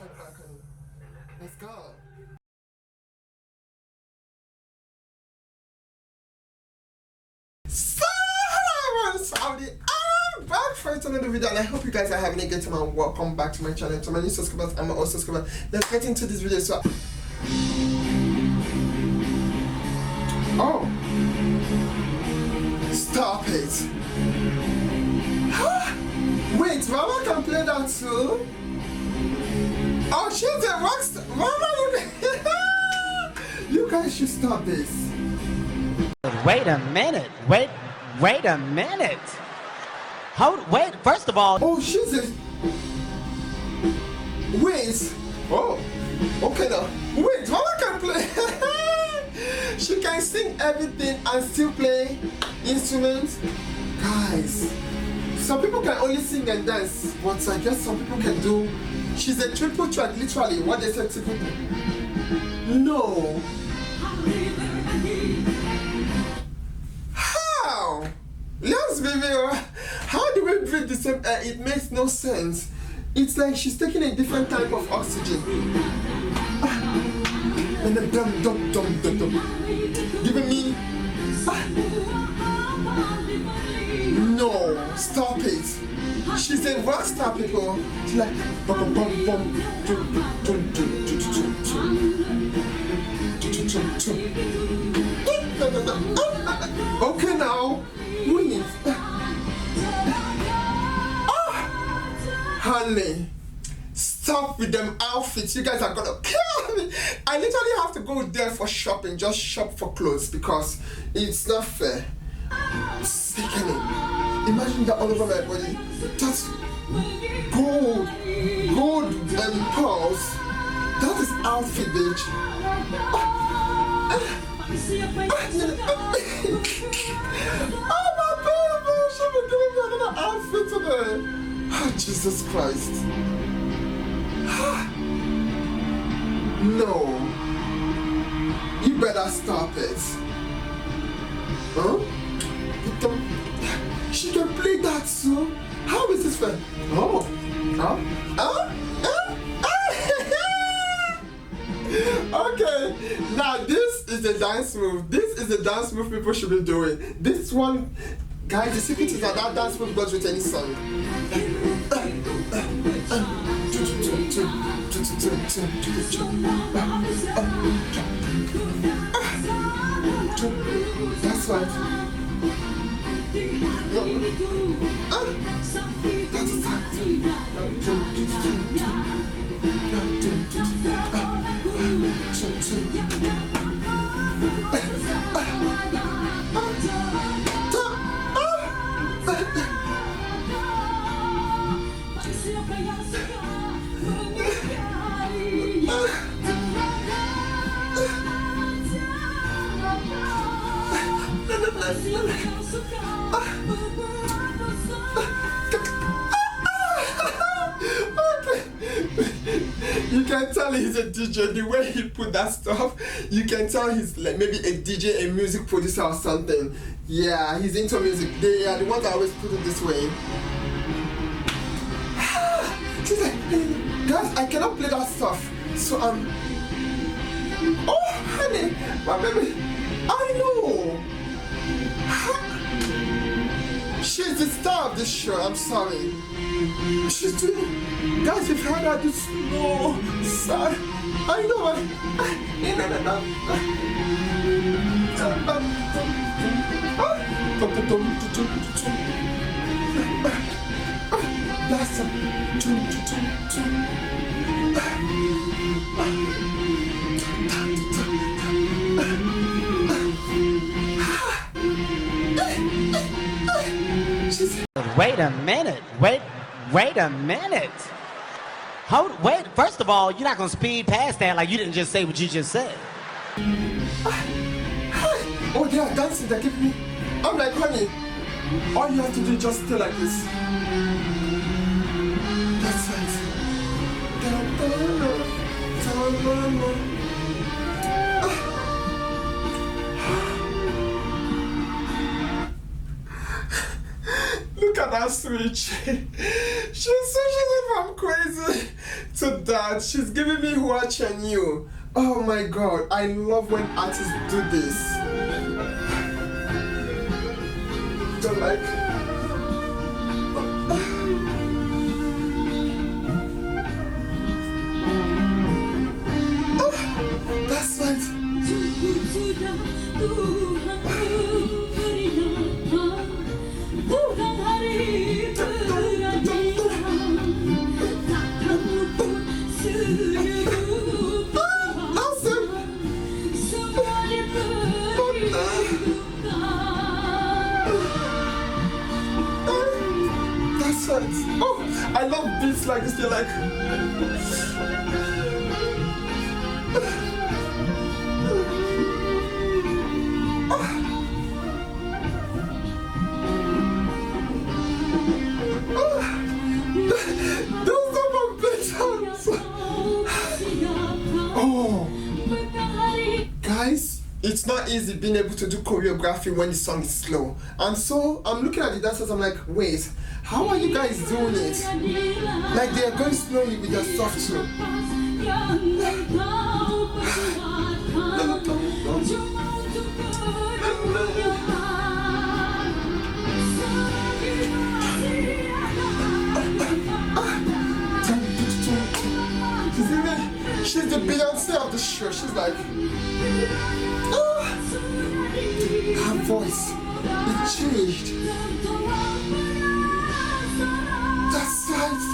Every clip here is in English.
right back, honey. Let's go. So, hello everyone, Saudi. I'm back for another video and I hope you guys are having a good time and welcome back to my channel. To my new subscribers and my old subscribers, let's get into this video. So, oh, stop it. Wait, Rara can play that too? Oh, she's a rockstar. Rara, you guys should stop this. Wait a minute. Wait a minute. Wait, first of all. Oh, she's a... Wait. Oh, okay now. Wait, Rara can play. She can sing everything and still play instruments. Guys, some people can only sing and dance, but I guess some people can do... She's a triple track, literally, what they said to do. No. How? Let's be real. How do we breathe the same air? It makes no sense. It's like she's taking a different type of oxygen. And then dum. Giving me... No, stop it. She's a rock star, people. She's like bum. Okay now. Wait. Honey, stop with them outfits. You guys are gonna kill me. I literally have to go there for shopping, just shop for clothes because it's not fair. Sickening. Imagine that all over my body. That's gold and pearls. That is outfit, bitch. Oh my baby, she been giving me another outfit today. Oh, Jesus Christ. No. You better stop it. Huh? She can play that too. How is this fair? Oh. Okay. Now this is the dance move. This is the dance move people should be doing. This one, guys, the secret is that dance move goes with any song. That's right. You can tell he's a DJ, the way he put that stuff, you can tell he's like maybe a DJ, a music producer or something. Yeah, he's into music. They are the ones that always put it this way. She's like, guys, I cannot play that stuff. So oh honey, my baby, I know. She's the star of this show, I'm sorry. She's doing... Guys, you've heard her do slow, sad. I know, That's Wait a minute. Wait a minute. Wait, first of all, you're not gonna speed past that like you didn't just say what you just said. Oh, they are dancing, they're giving me... I'm like, honey, all you have to do is just stay like this. That's right. Look at that switch. She's switching it from crazy to that. She's giving me watch and you. Oh my god, I love when artists do this. They're like, that's right. That's right. Oh, I love beats like this. They're like, those are my best songs. Oh, guys, it's not easy being able to do choreography when the song is slow. And so I'm looking at the dancers, I'm like, wait, how are you guys doing it? Like they are going slowly with their soft too. She's the Beyonce of the show. She's like, her voice, it changed. That's right.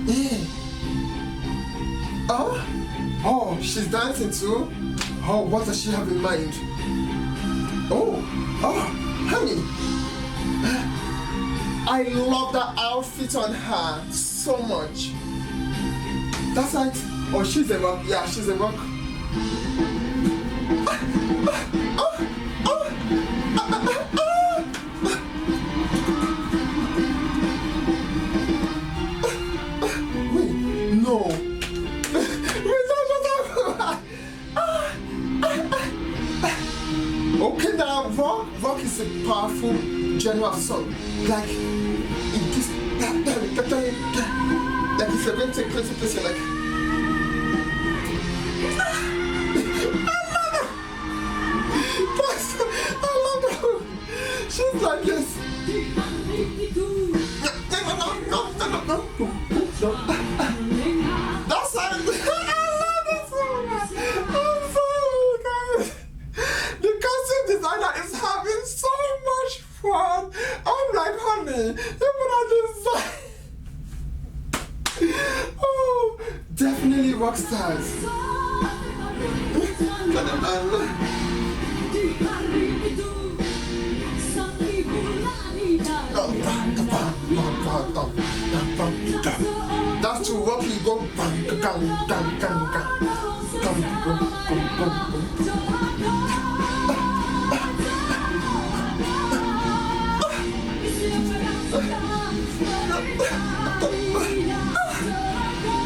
Yeah. Oh, she's dancing too. Oh, what does she have in mind? Oh, honey. I love that outfit on her so much. That's right. Oh, she's a rock. Yeah, she's a rock. Wait, no. Okay, now rock is a powerful genre of song. Like it gives like if you're going to take place to place, you're like, I love her. She's like, yes. That's how I love this song. I'm sorry, guys. The costume designer is having so much fun. I'm like, honey, you put on design. Oh, definitely rock stars. That's too rocky. Go bang, gang, gang, gang, gang.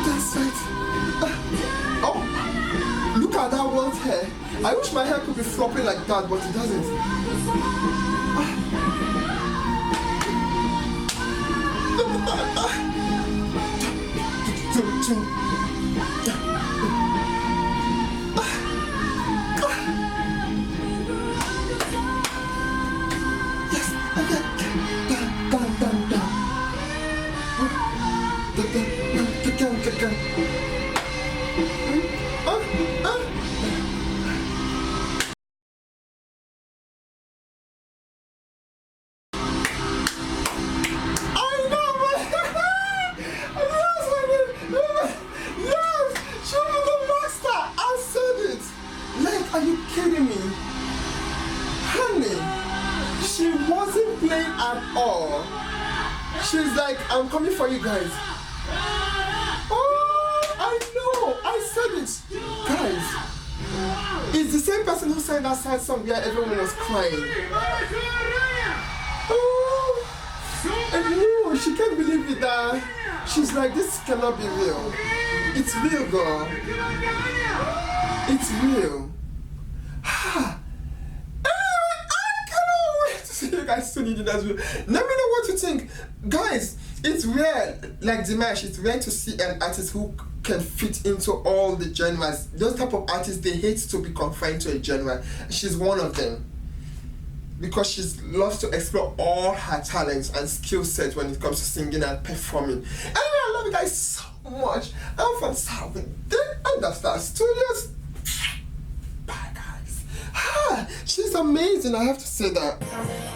That's right. Oh, look at that world hair. I wish my hair could be flopping like that, but it doesn't. Yes, okay. Are you kidding me? Honey, she wasn't playing at all. She's like, I'm coming for you guys. Oh, I know. I said it. Guys, it's the same person who sang that sad song where everyone was crying. Oh, and you, she can't believe it that she's like, this cannot be real. It's real, girl. It's real. Anyway, I cannot wait to see you guys soon in the next video. Let me know what you think. Guys, it's rare, like Dimash, it's rare to see an artist who can fit into all the genres. Those type of artists, they hate to be confined to a genre. She's one of them. Because she loves to explore all her talents and skill sets when it comes to singing and performing. And I love you guys so much. I'm from Salvies. Then Understar Studios. Bye guys. She's amazing, I have to say that.